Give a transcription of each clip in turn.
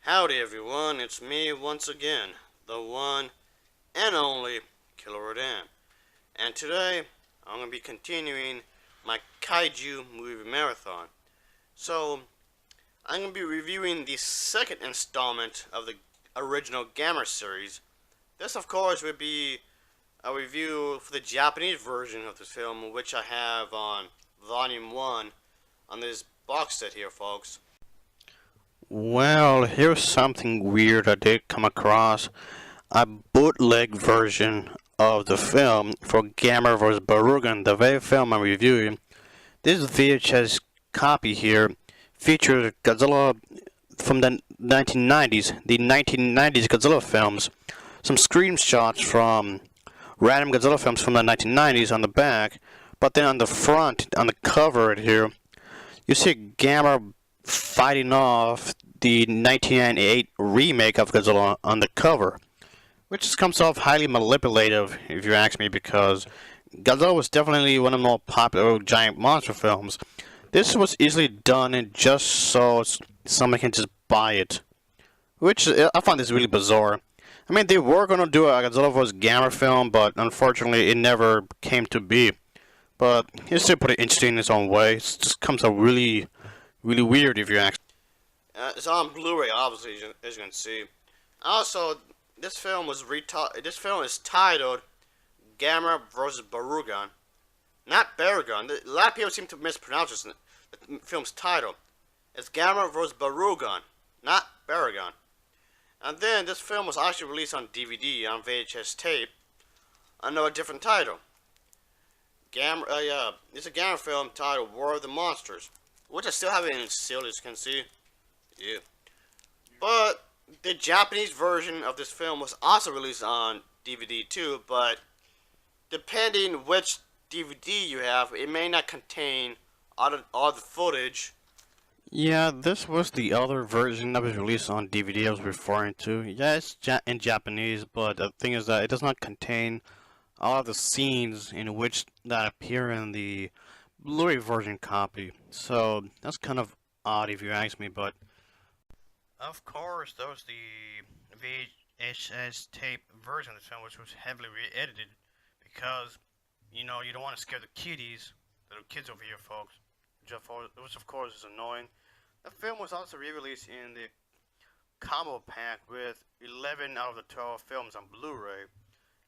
Howdy everyone, it's me once again, the one and only Killer Rodan. And today, I'm going to be continuing my Kaiju movie marathon. So, I'm going to be reviewing the second installment of the original Gamera series. This of course would be a review for the Japanese version of this film, which I have on Volume 1 on this box set here, folks. Well, here's something weird I did come across. A bootleg version of the film for Gamera vs. Barugon, the very film I'm reviewing. This VHS copy here features Godzilla from the 1990s, the 1990s Godzilla films. Some screenshots from random Godzilla films from the 1990s on the back, but then on the front, on the cover right here, you see Gamera fighting off the 1998 remake of Godzilla on the cover, which comes off highly manipulative, if you ask me, because Godzilla was definitely one of the more popular giant monster films. This was easily done and just so someone can just buy it, which I find this really bizarre. I mean, they were going to do a Godzilla vs. Gamera film, but unfortunately it never came to be. But it's still pretty interesting in its own way. It just comes out really weird, if you ask. It's on Blu-ray, obviously, as you can see. Also, this film is titled Gamera vs. Barugon, not Barugon. A lot of people seem to mispronounce this. The film's title. It's Gamera vs. Barugon, not Barugon. And then this film was actually released on DVD on VHS tape under a different title. It's a Gamera film titled War of the Monsters, which I still have it in sealed, as you can see. Yeah. But the Japanese version of this film was also released on DVD too, but depending which DVD you have, it may not contain all the footage. Yeah, this was the other version that was released on DVD I was referring to. Yeah, it's in Japanese, but the thing is that it does not contain all of the scenes in which that appear in the Blu-ray version copy. So that's kind of odd if you ask me, but of course that was the VHS tape version of the film, which was heavily re-edited because, you know, you don't want to scare the kiddies, little kids over here, folks, which of course is annoying. The film was also re-released in the combo pack with 11 out of the 12 films on Blu-ray.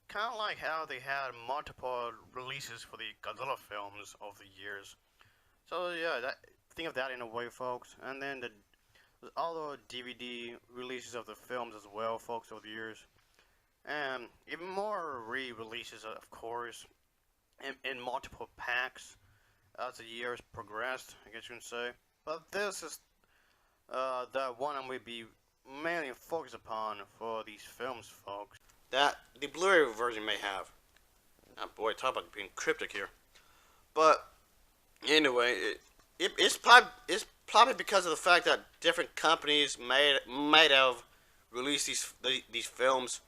Kind of like how they had multiple releases for the Godzilla films over the years. So yeah, think of that in a way, folks. And then there's other DVD releases of the films as well, folks, over the years. And even more re-releases, of course, in multiple packs as the years progressed, I guess you can say. But this is the one I'm going to be mainly focused upon for these films, folks. That the Blu-ray version may have. Oh boy, talk about being cryptic here. But anyway, it's probably because of the fact that different companies might have released these films.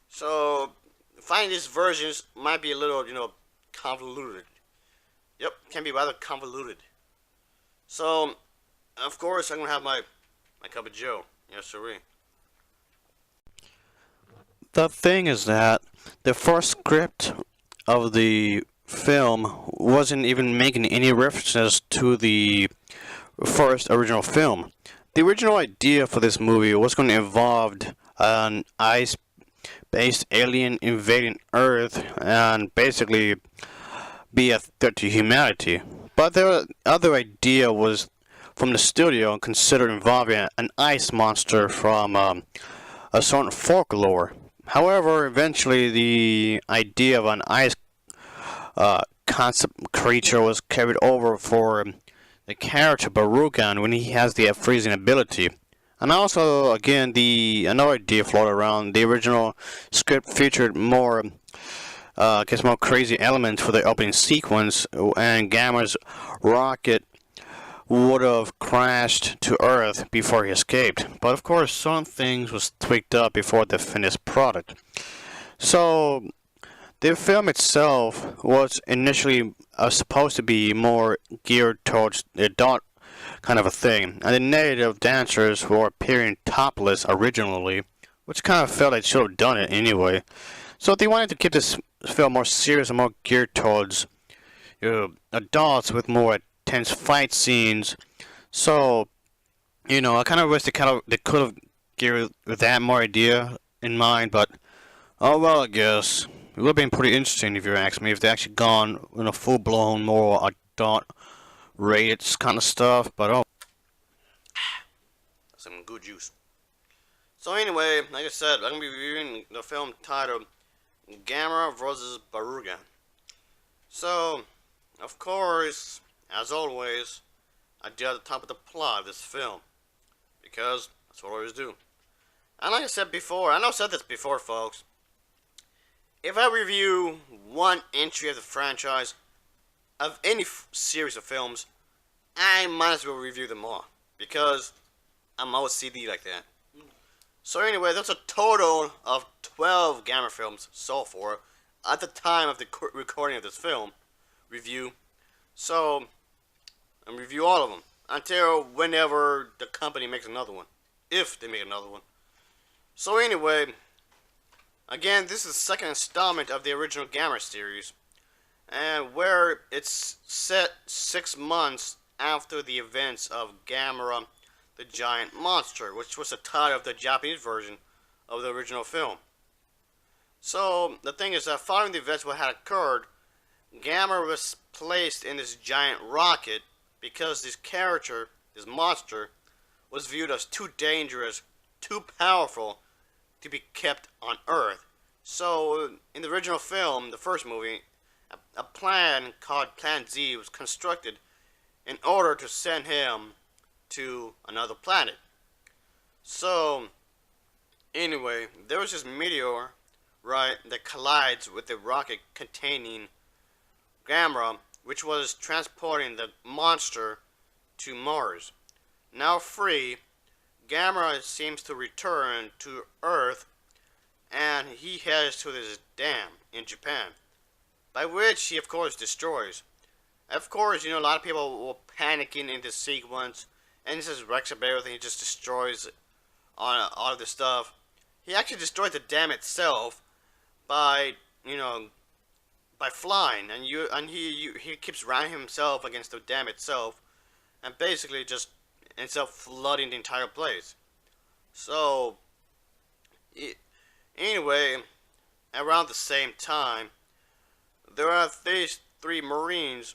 So finding these versions might be a little, convoluted. Yep, can be rather convoluted. So of course I'm gonna have my cup of Joe. Yes, sirree. The thing is that the first script of the film wasn't even making any references to the first original film. The original idea for this movie was going to involve an ice-based alien invading Earth and basically be a threat to humanity. But the other idea was from the studio considered involving an ice monster from a certain folklore. However, eventually the idea of an ice concept creature was carried over for the character Barugon when he has the freezing ability. And also, again, another idea floated around. The original script featured more crazy elements for the opening sequence, and Gamera's rocket would have crashed to Earth before he escaped. But of course, some things was tweaked up before the finished product. So the film itself was initially supposed to be more geared towards the adult kind of a thing. And the native dancers were appearing topless originally, which kind of felt they should have done it anyway. So they wanted to keep this film more serious and more geared towards adults with more intense fight scenes. So, I kind of wish they could have given that more idea in mind, but oh well, I guess it would have been pretty interesting if you ask me if they actually gone in a full blown more adult rated kind of stuff. But oh, Some good juice. So anyway, like I said, I'm going to be reviewing the film titled Gamera vs. Barugon. So, of course, as always, I did at the top of the plot of this film. Because that's what I always do. And like I said before, I know I said this before, folks. If I review one entry of the franchise, of any series of films, I might as well review them all. Because I'm OCD like that. So anyway, that's a total of 12 Gamera films so far at the time of the recording of this film review. So, I'll review all of them until whenever the company makes another one. If they make another one. So anyway, again, this is the second installment of the original Gamera series. And where it's set 6 months after the events of Gamera the Giant Monster, which was the title of the Japanese version of the original film. So, the thing is that following the events what had occurred, Gamera was placed in this giant rocket because this character, this monster, was viewed as too dangerous, too powerful to be kept on Earth. So, in the original film, the first movie, a plan called Plan Z was constructed in order to send him to another planet. So, anyway, there was this meteor, right, that collides with the rocket containing Gamera, which was transporting the monster to Mars. Now free, Gamera seems to return to Earth, and he heads to this dam in Japan, by which he of course destroys. Of course, a lot of people were panicking in this sequence, and he just wrecks up everything. He just destroys all of the stuff. He actually destroyed the dam itself by, by flying, and he keeps running himself against the dam itself, and basically just ends up flooding the entire place. So, anyway, around the same time, there are these 3 Marines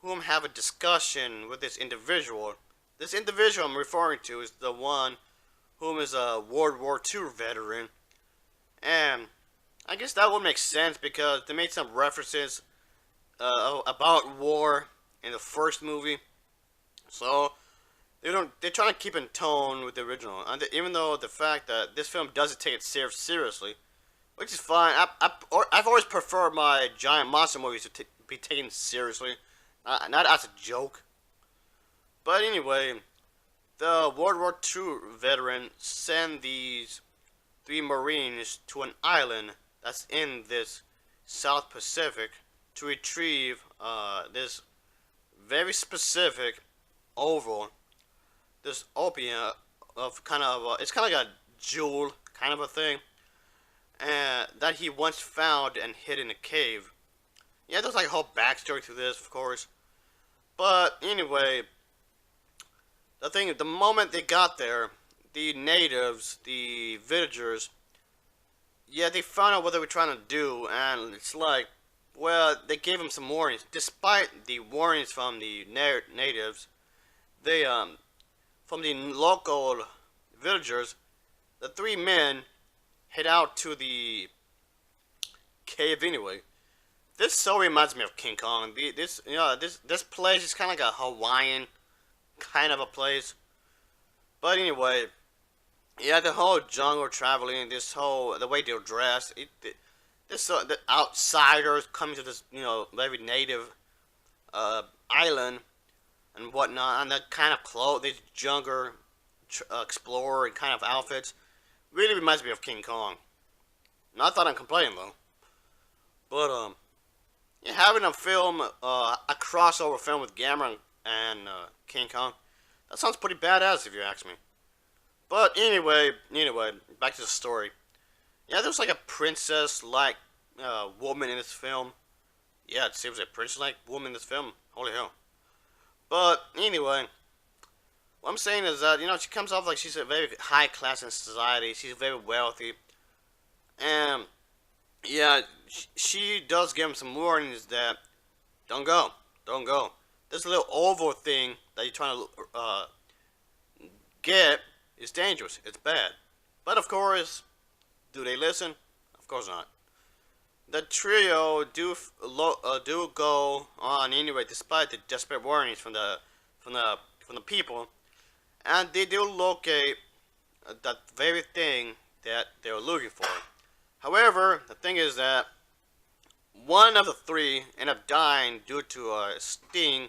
whom have a discussion with this individual. This individual I'm referring to is the one whom is a World War II veteran. And I guess that would make sense because they made some references about war in the first movie. So they're trying to keep in tone with the original. And even though the fact that this film doesn't take it seriously, which is fine. I've always preferred my giant monster movies to be taken seriously, not as a joke. But anyway, the World War II veteran sent these 3 Marines to an island that's in this South Pacific to retrieve this very specific oval, this opium of it's kind of like a jewel kind of a thing, and that he once found and hid in a cave. Yeah, there's like a whole backstory to this, of course. But anyway, the moment they got there, the natives, the villagers, yeah, they found out what they were trying to do, and it's like, well, they gave them some warnings. Despite the warnings from the natives, from the local villagers, the 3 men head out to the cave anyway. This so reminds me of King Kong. This place is kind of like a Hawaiian kind of a place. But anyway, yeah, the whole jungle traveling, the way they're dressed, the outsiders coming to this, very native island and whatnot, and that kind of clothes, these jungle explorer and kind of outfits, really reminds me of King Kong. Not that I'm complaining though, but having a film, a crossover film with Gamera and King Kong, That sounds pretty badass if you ask me. But anyway, back to the story. Yeah, there's like a princess-like woman in this film. Yeah, it seems like a princess-like woman in this film. Holy hell. But anyway, what I'm saying is that, she comes off like she's a very high class in society. She's very wealthy. And, yeah, she does give him some warnings that, don't go. Don't go. This little oval thing that you're trying to get is dangerous. It's bad. But of course, do they listen? Of course not. The trio do go on anyway, despite the desperate warnings from the people, and they do locate that very thing that they were looking for. However, the thing is that one of the three end up dying due to a sting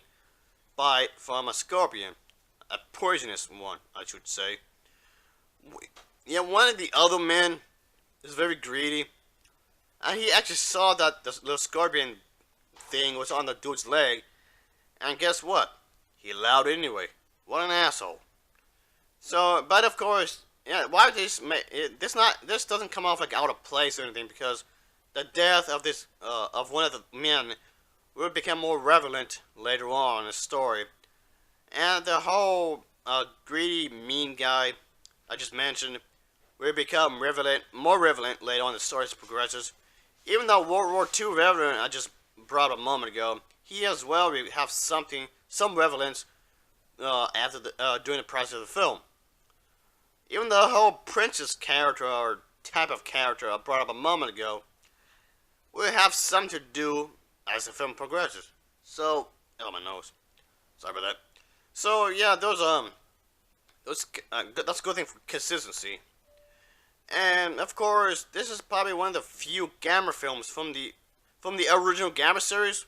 bite from a scorpion, a poisonous one, I should say. Yeah, one of the other men is very greedy, and he actually saw that the little scorpion thing was on the dude's leg, and guess what? He allowed it anyway. What an asshole. So, but of course, yeah, why this this doesn't come off like out of place or anything, because the death of this of one of the men will become more relevant later on in the story, and the whole greedy, mean guy I just mentioned will become more relevant later on in the story as it progresses. Even though World War II relevant I just brought up a moment ago, he as well will have some relevance after during the process of the film. Even the whole princess character or type of character I brought up a moment ago will have something to do as the film progresses. So, oh my nose, sorry about that. So yeah, that's a good thing for consistency. And of course, this is probably one of the few Gamera films from the original Gamera series.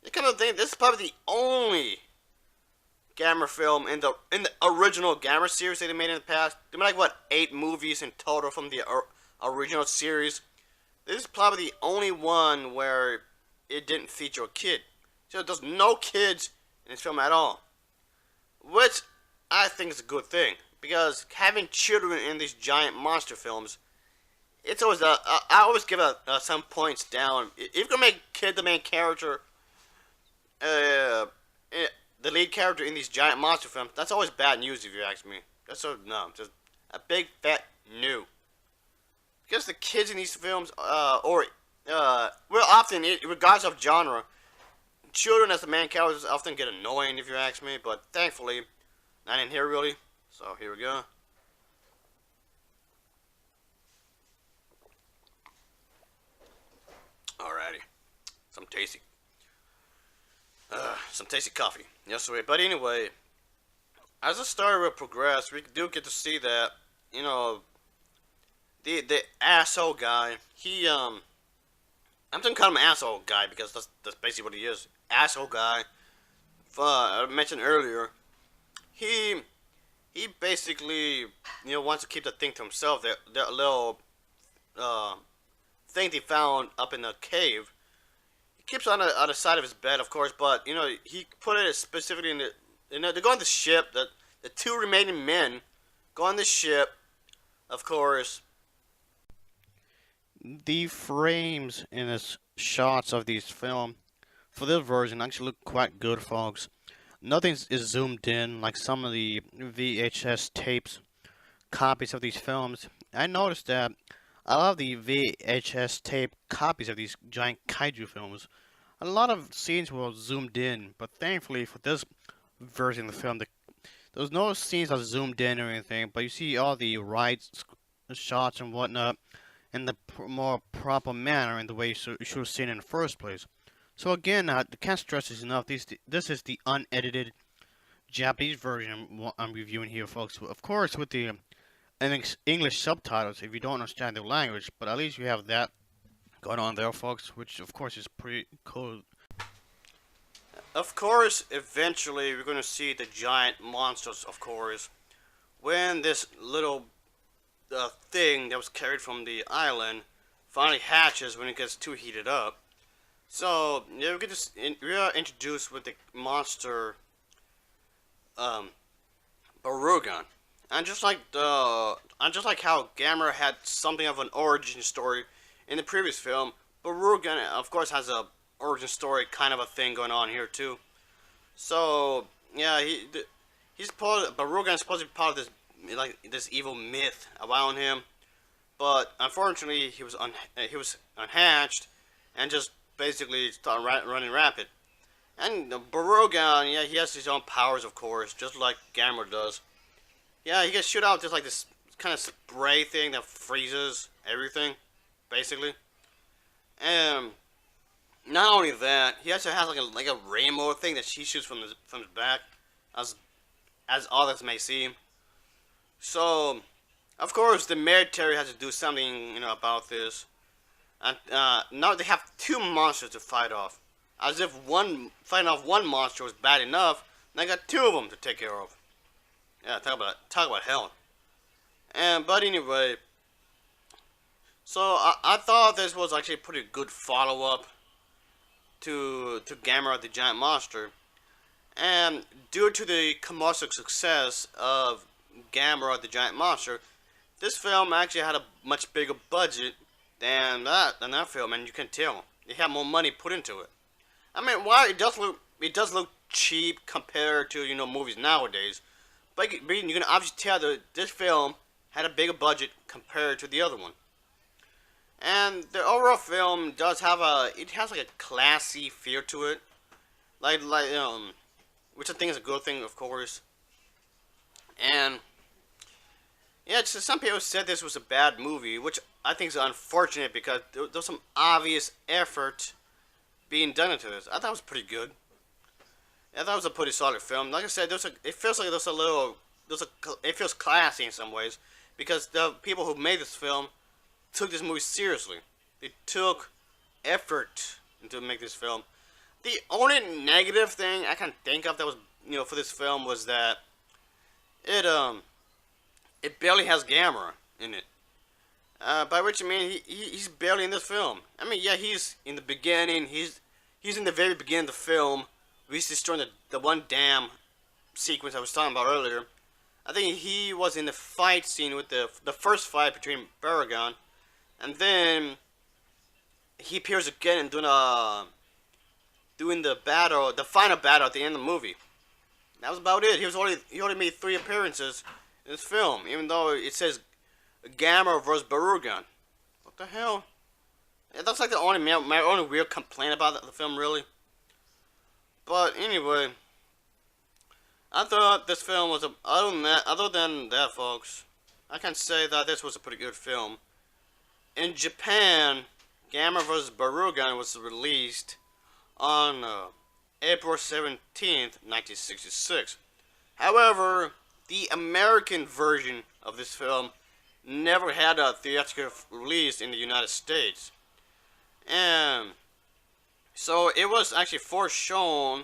You kind of think this is probably the only Gamera film in the original Gamera series that they made in the past. They made like what 8 movies in total from the original series. This is probably the only one where it didn't feature a kid. So there's no kids in this film at all, which I think is a good thing, because having children in these giant monster films, it's always I always give some points down. If you're gonna make kid the main character, the lead character in these giant monster films, that's always bad news if you ask me. That's so no, just a big fat no. Because the kids in these films, well, often, regardless of genre, children as the main characters often get annoying if you ask me. But thankfully, not in here really. So here we go. Alrighty, some tasty coffee. Yes, wait. But anyway, as the story will progress, we do get to see that the asshole guy. I'm just gonna call him asshole guy because that's basically what he is. Asshole guy. I mentioned earlier. He basically wants to keep the thing to himself. That little thing he found up in the cave. He keeps it on the side of his bed, of course, but he put it specifically in the. They go on the ship. The 2 remaining men go on the ship, of course. The frames in the shots of these film for this version actually look quite good, folks. Nothing is zoomed in like some of the VHS tapes copies of these films. I noticed that a lot of the VHS tape copies of these giant kaiju films, a lot of scenes were zoomed in, but thankfully for this version of the film, there's no scenes that zoomed in or anything, but you see all the right shots and whatnot in the more proper manner in the way you should have seen it in the first place. So again, I can't stress this enough. This is the unedited Japanese version I'm reviewing here, folks. Of course, with the English subtitles if you don't understand the language, but at least you have that going on there, folks, which of course is pretty cool. Of course, eventually we're going to see the giant monsters, of course, when this little thing that was carried from the island finally hatches when it gets too heated up. So, yeah, we are introduced with the monster Barugon. And just like how Gamera had something of an origin story in the previous film, Barugon of course has a origin story kind of a thing going on here too. So yeah, Barugon is supposed to be part of this evil myth around him, but unfortunately he was unhatched and just basically started running rapid. And Barugon, yeah, he has his own powers, of course, just like Gamera does. Yeah, he can shoot out just like this kind of spray thing that freezes everything, basically. And not only that, he also has like a rainbow thing that he shoots from his back, as others may seem. So, of course, the military has to do something, about this. And now they have two monsters to fight off. As if fighting off one monster was bad enough, they got two of them to take care of. Yeah, talk about hell. But anyway, so I thought this was actually a pretty good follow-up to Gamera the Giant Monster. And due to the commercial success of Gamera the Giant Monster, this film actually had a much bigger budget than that film, and you can tell they had more money put into it. I mean, while it does look cheap compared to movies nowadays, but you can obviously tell that this film had a bigger budget compared to the other one. And the overall film does have it has like a classy feel to it, which I think is a good thing, of course. And yeah, some people said this was a bad movie, which I think is unfortunate because there was some obvious effort being done into this. I thought it was pretty good. I thought it was a pretty solid film. Like I said, it feels like it feels classy in some ways because the people who made this film took this movie seriously. They took effort to make this film. The only negative thing I can think of that was for this film was that it barely has Gamera in it. By which I mean he's barely in this film. I mean, yeah, he's in the beginning. He's in the very beginning of the film. He's destroying the one dam sequence I was talking about earlier. I think he was in the fight scene with the first fight between Barugon, and then he appears again and doing the final battle at the end of the movie. That was about it. He only made 3 appearances in this film, even though it says Gamera vs. Barugon. What the hell? Yeah, that's like my only real complaint about the film, really. But anyway, I thought this film was other than that, folks, I can say that this was a pretty good film. In Japan, Gamera vs. Barugon was released on April 17th, 1966. However, the American version of this film never had a theatrical release in the United States. And so it was actually first shown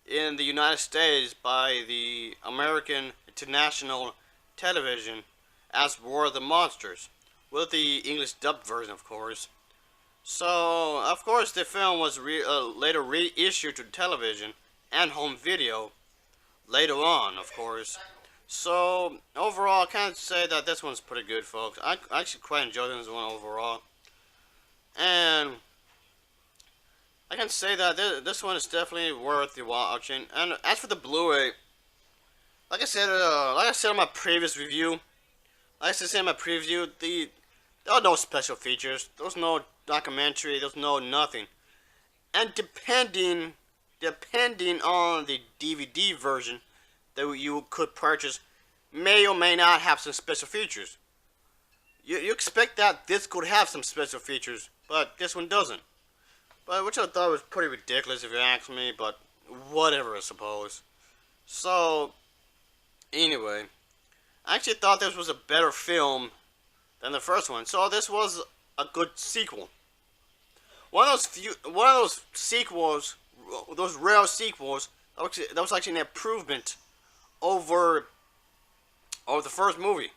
in the United States by the American International Television as War of the Monsters, with the English dubbed version, of course. So, of course, the film was later reissued to television and home video later on, of course. So, overall, I can't say that this one's pretty good, folks. I actually quite enjoyed this one overall. And I can say that this one is definitely worth the watching. And as for the Blu-ray, like I said in my previous review, there are no special features. There was no documentary. There was no nothing. And depending on the DVD version that you could purchase, may or may not have some special features. You expect that this could have some special features, but this one doesn't. But which I thought was pretty ridiculous if you ask me, but whatever, I suppose. So, anyway, I actually thought this was a better film than the first one. So this was a good sequel. One of those sequels, those rare sequels, that was actually an improvement over the first movie.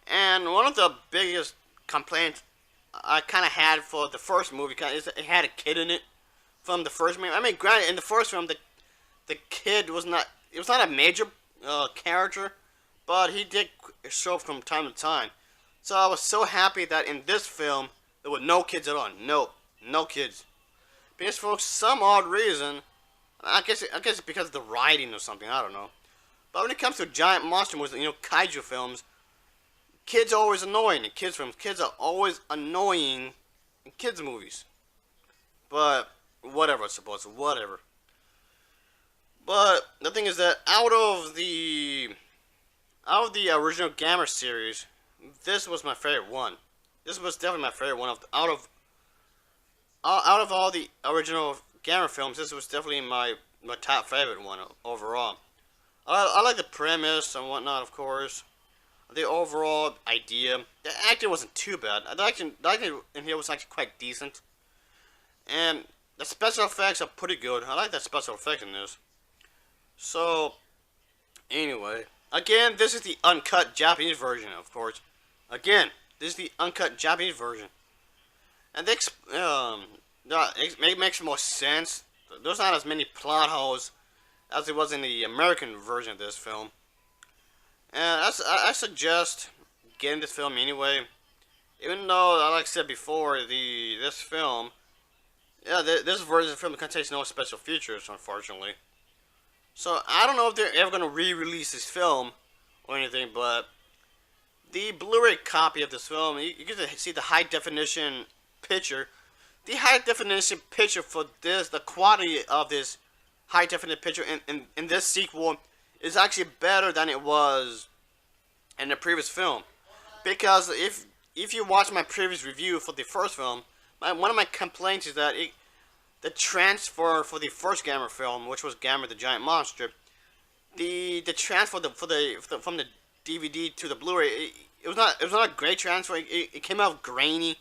And one of the biggest complaints I kind of had for the first movie is it had a kid in it from the first movie. I mean, granted, in the first film, the kid was not It was not a major character, but he did show up from time to time. So I was so happy that in this film there were no kids at all. No kids. Because for some odd reason, I guess because of the writing or something. I don't know. But when it comes to giant monster movies, kaiju films, kids are always annoying in kids films. Kids are always annoying in kids movies. But whatever, I suppose. Whatever. But the thing is that out of the original Gamera series, this was my favorite one. This was definitely my favorite one. Out of all the original Gamera films, this was definitely my top favorite one overall. I like the premise and whatnot, of course. The overall idea. The acting wasn't too bad. The acting in here was actually quite decent. And the special effects are pretty good. I like the special effects in this. So, anyway. Again, this is the uncut Japanese version, of course. Again, this is the uncut Japanese version. And it makes more sense. There's not as many plot holes as it was in the American version of this film. And I suggest getting this film anyway. Even though, like I said before, this film, this version of the film contains no special features, unfortunately. So I don't know if they're ever gonna re-release this film or anything, but the Blu-ray copy of this film, you get to see the high definition picture. The high definition picture for this, the quality of this high definition picture in this sequel is actually better than it was in the previous film. Because if you watch my previous review for the first film, one of my complaints is that the transfer for the first Gamera film, which was Gamera the Giant Monster, the transfer from the DVD to the Blu-ray, it was not a great transfer. It came out grainy.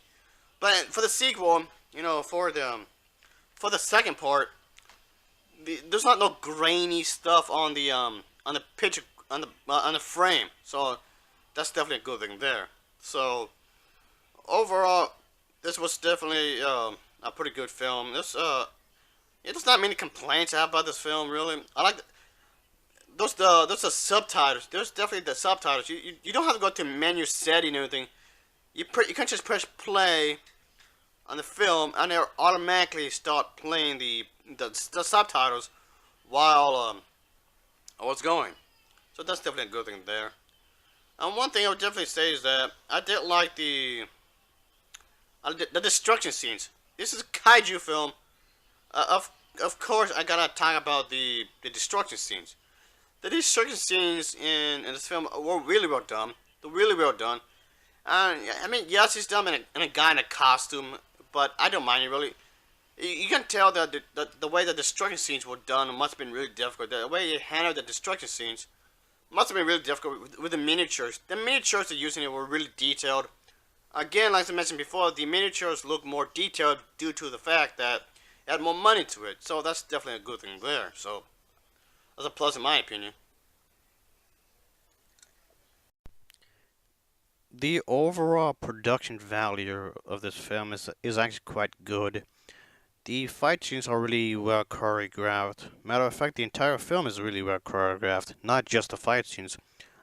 But for the sequel, for the second part, there's not no grainy stuff on the picture on the frame. So that's definitely a good thing there. So overall, this was definitely a pretty good film. There's not many complaints I have about this film, really. I like those the subtitles. There's definitely the subtitles. You don't have to go to menu setting or anything. You can just press play on the film, and they'll automatically start playing the subtitles while it's going. So that's definitely a good thing there. And one thing I would definitely say is that I did like the destruction scenes. This is a kaiju film. Of course, I gotta talk about the destruction scenes. The destruction scenes in this film were really well done. They're really well done. And I mean, yes, he's done in a guy in a costume, but I don't mind it really. You can tell that the way the destruction scenes were done must have been really difficult. The way he handled the destruction scenes must have been really difficult with the miniatures. The miniatures they're using were really detailed. Again, like I mentioned before, the miniatures look more detailed due to the fact that it had more money to it. So that's definitely a good thing there. So that's a plus in my opinion. The overall production value of this film is actually quite good. The fight scenes are really well choreographed. Matter of fact, the entire film is really well choreographed, not just the fight scenes.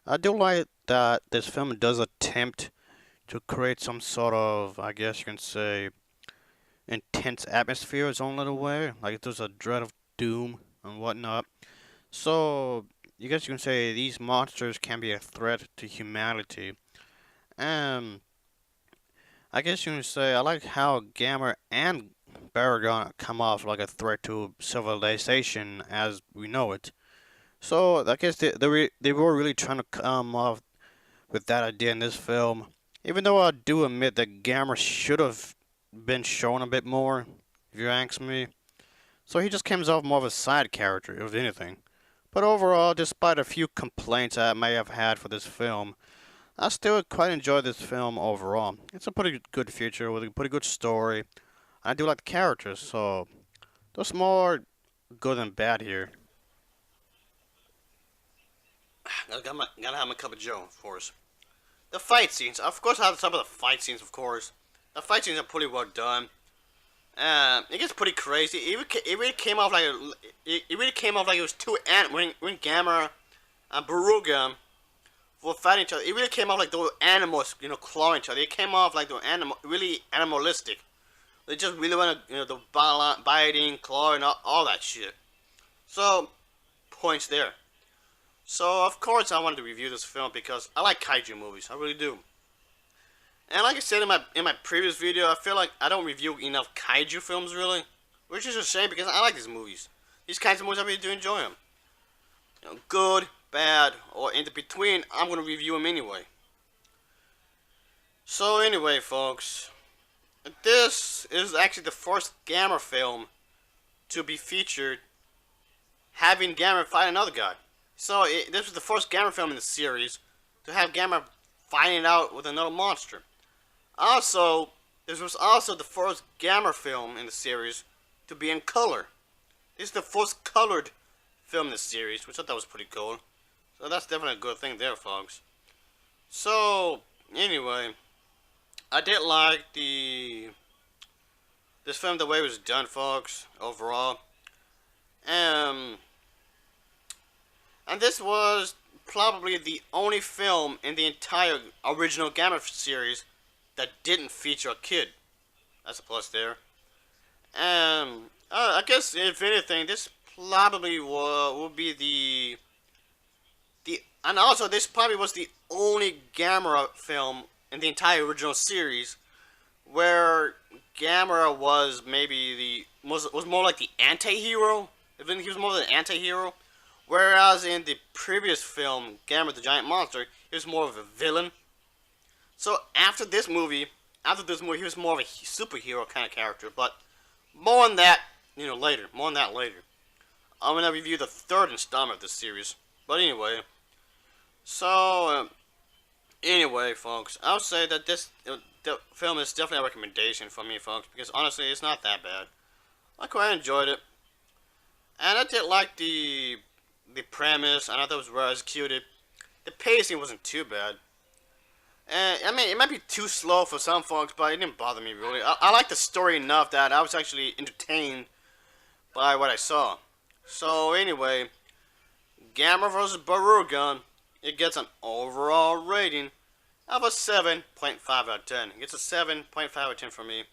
I do like that this film does attempt to create some sort of, I guess you can say, intense atmosphere its own little way. Like there's a dread of doom and whatnot. So, I guess you can say these monsters can be a threat to humanity. And I guess you can say I like how Gamera and Barugon come off like a threat to civilization as we know it. So I guess they were really trying to come off with that idea in this film. Even though I do admit that Gamera should have been shown a bit more, if you ask me. So he just comes off more of a side character, if anything. But overall, despite a few complaints I may have had for this film, I still quite enjoy this film overall. It's a pretty good feature with a pretty good story. I do like the characters, so there's more good than bad here. Gotta have my cup of Joe, of course. The fight scenes, of course, I have to talk about the fight scenes, of course. The fight scenes are pretty well done, It gets pretty crazy. It really came off like it really came off like it was two when Gamera and Barugon were fighting each other. It really came off like they were animals, clawing each other. It came off like they were really animalistic. They just really want to, the biting, clawing, all that shit. So, points there. So, of course, I wanted to review this film because I like kaiju movies. I really do. And like I said in my previous video, I feel like I don't review enough kaiju films, really. Which is a shame because I like these movies. These kinds of movies, I really do enjoy them. Good, bad, or in the between, I'm going to review them anyway. So anyway, folks, this is actually the first Gamera film to be featured having Gamera fight another guy. So this was the first Gamera film in the series to have Gamera fighting it out with another monster. Also, this was also the first Gamera film in the series to be in color. This is the first colored film in the series, which I thought was pretty cool. So that's definitely a good thing there, folks. So, anyway, I did like this film, the way it was done, folks, overall. And this was probably the only film in the entire original Gamera series that didn't feature a kid. That's a plus there. And I guess, if anything, this probably will be and also this probably was the only Gamera film in the entire original series where Gamera was maybe was more like the anti-hero. I think he was more of an anti-hero, whereas in the previous film, Gamera the Giant Monster, he was more of a villain. So after this movie, he was more of a superhero kind of character. But more on that, later. More on that later. I'm gonna review the third installment of this series. But anyway, so anyway, folks, I'll say that the film is definitely a recommendation for me, folks, because honestly, it's not that bad. I quite enjoyed it, and I did like the premise. I thought it was well executed. The pacing wasn't too bad. I mean, it might be too slow for some folks, but it didn't bother me really. I liked the story enough that I was actually entertained by what I saw. So anyway, Gamera vs. Barugon, it gets an overall rating of a 7.5 out of 10. It gets a 7.5 out of 10 from me.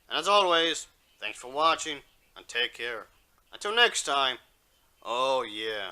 And as always, thanks for watching, and take care. Until next time, oh yeah.